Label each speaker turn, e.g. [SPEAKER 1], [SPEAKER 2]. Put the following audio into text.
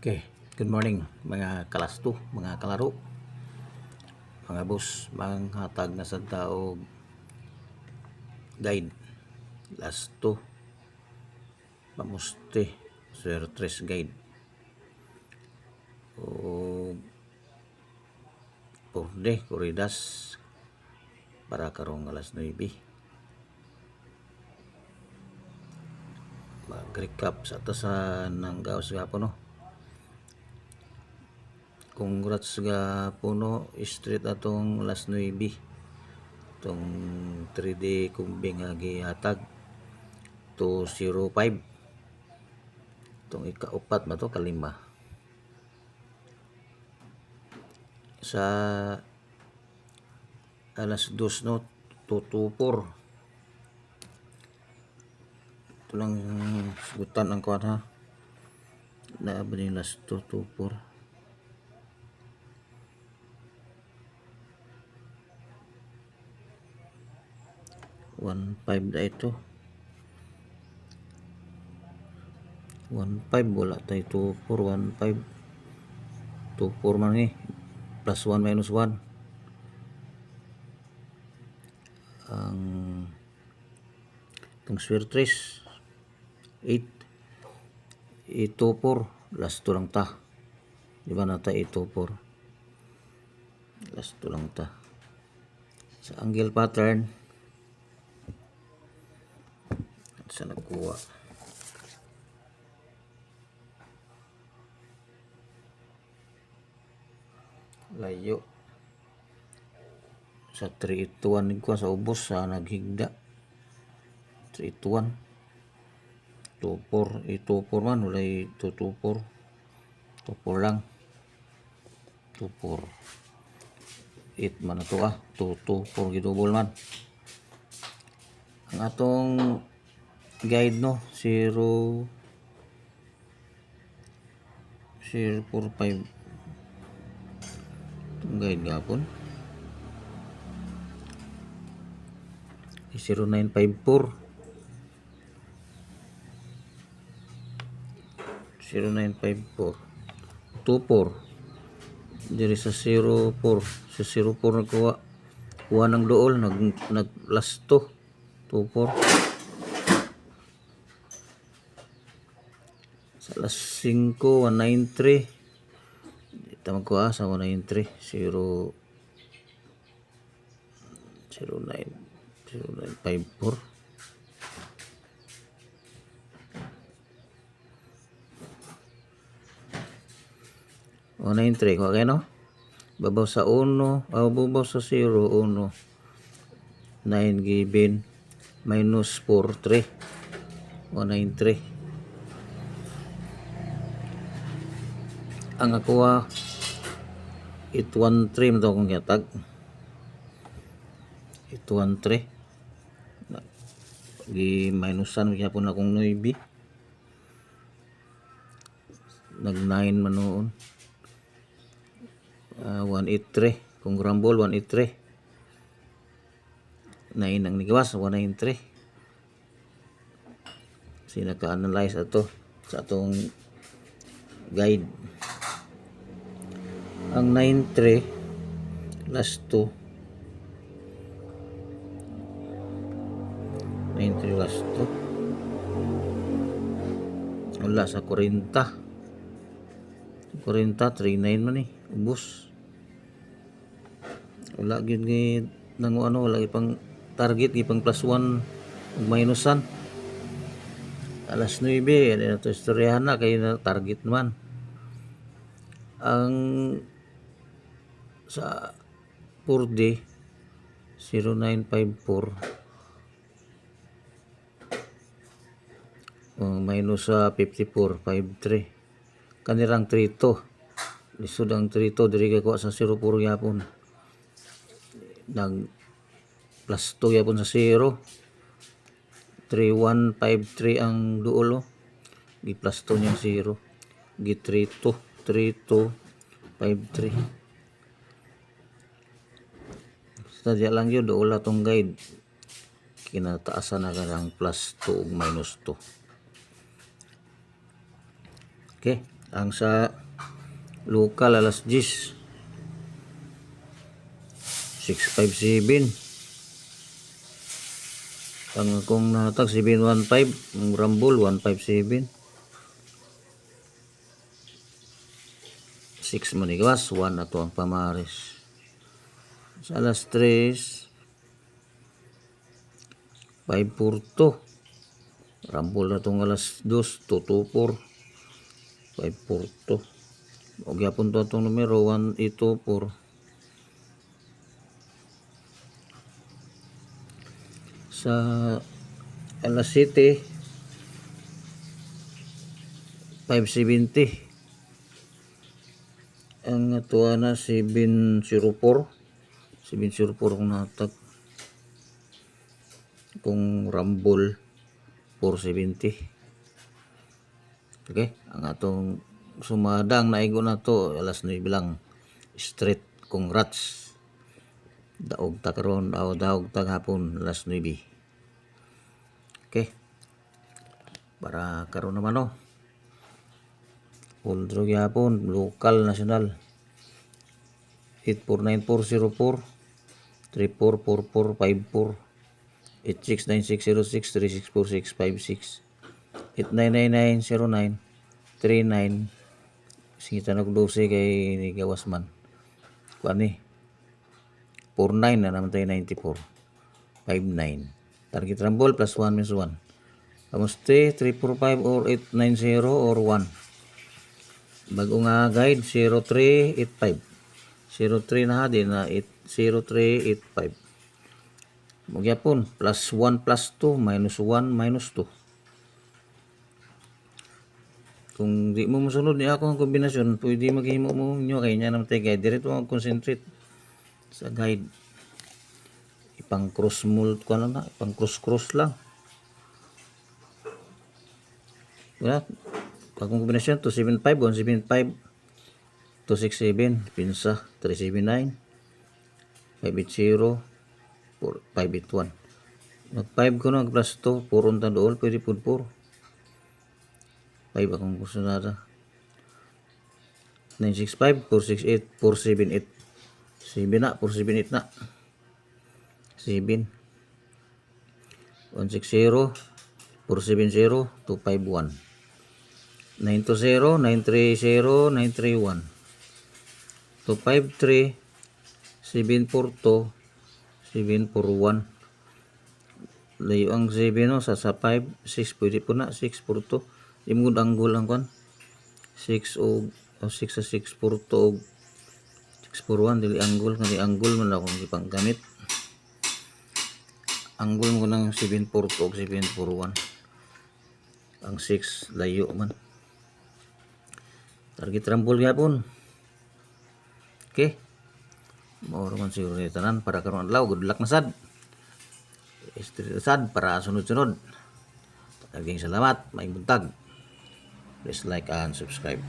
[SPEAKER 1] Okay, good morning mga kalasto, mga kalaro, mga boss, mga hatag na sa tao guide. Lasto, pamuste, Sir Tres guide. O purde, Corridas, para karong alas 9. Mag-recap sa sa nanggaw sa po no. Congrats ga puno street atong alas 9. Itong 3D kumbing nga gihatag 205. Itong ikaupat ba to kalima. Sa alas 2 no 224. Ito lang sugutan ang kuwan ha. Na ba ni last 224. 1.5 na ito. 1.5 wala tayo 2.4 1.5 2.4 man eh plus 1 minus 1 ang itong swerte 8 2.4 last to lang ta, di ba nata 2.4 last to lang ta. Sa angle pattern sa nagkuha layo sa 381 ko sa ubos sa naghigda 381 24 24 man walay 224 24 lang 24 8 man na to 224 gidouble man ang atong guide no 0 045 itong guide gapon 0954 24 diri sa 04 sa 04 nagkuha ng dool nag lasto 24 sa alas 5 193 dito magkuha sa 193 0 0954 193 kuha kayo no babaw sa 1 babaw sa 0 1 9 given minus 4 3 193 ang akuha 813 ito akong yatag 813 gi minusan kaya po na akong 9 nag 9 man noon 183 kung rumble 183 9 ang nigawas 193 sinaka-analyze ato sa atong guide ang 93 last 2 93 last 2 wala sa 40 39 man eh ubos wala gyud ni nang ano wala pang target ipang plus 1 ug minusan alas 9 na to istoryahan na kay na target naman ang sa 4D 0954 minus sa 54 53 kanirang 32 lisod ang 32 diri ka sa 0 puro yapon nag plus 2 yapon sa 0 3153 ang duol gi plus 2 nya 0 gi 3253 sadya lang yun duol atong guide kinataasan na ka ng plus 2 ug minus 2. Okay, Ang sa local alas 10 657. Ang akong nahatag 715, ang Rumble 157. 6 man igawas, 1 ato ang pamares. Sa alas 3 542. Rumble na itong alas 2 224. 542. O gyapon to itong numero 1824. Sa alas 7 570. Ang atuwa na 704. 704 kung natag. Kung Rumble 470. Okay, ang atong sumadang naigo na to alas 9 lang. Straight, congrats. Daog ta karon, daog ta hapon alas 9. Okay. Para karon naman no. Full draw gyapon, local, national. 849404 344454 869606 3644656 899909 39. Singita na 12 kay ni gawas man. Kuan ni 49 na naman tayo 94 59. Target Rumble plus 1 minus 1. Kamuste 345 or 890 or 1. Bago nga guide 0385. 03 na din na 0385. Magyapon plus 1 plus 2 minus 1 minus 2. Kung di mo masunod ni ako ang kombinasyon, pwede maghimo mo nyo kay nya naman tayo guide. Direto mo concentrate sa guide. Ipang cross mold ko na, ipang cross lang. Wala. Kung kombinasyon 275, 175, 267, pinsa 379, 580, 581. Mag 5 ko na plus 2, 4 unta dool, pwede po 4. 5 akong gusto nada. 965, 468, 478. 7 na, 478 na. 7. 160, 470, 251. 920, 930, 931. 253, 742, 741. Layo ang 7 no, sa 5, 6 pwede po na, 642. Imugod angle ang kan. 6 o 6 sa 642 og 641 dili angle kani angle man ako gipang gamit. Angle mo ng 742 og 741. Ang 6 layo man. Target Rumble gyapon. Okay. Mao man siguro ni tanan para karon adlaw. Good luck na sad. Sad para sunod-sunod. Daghang salamat, maayong buntag. Please like and subscribe.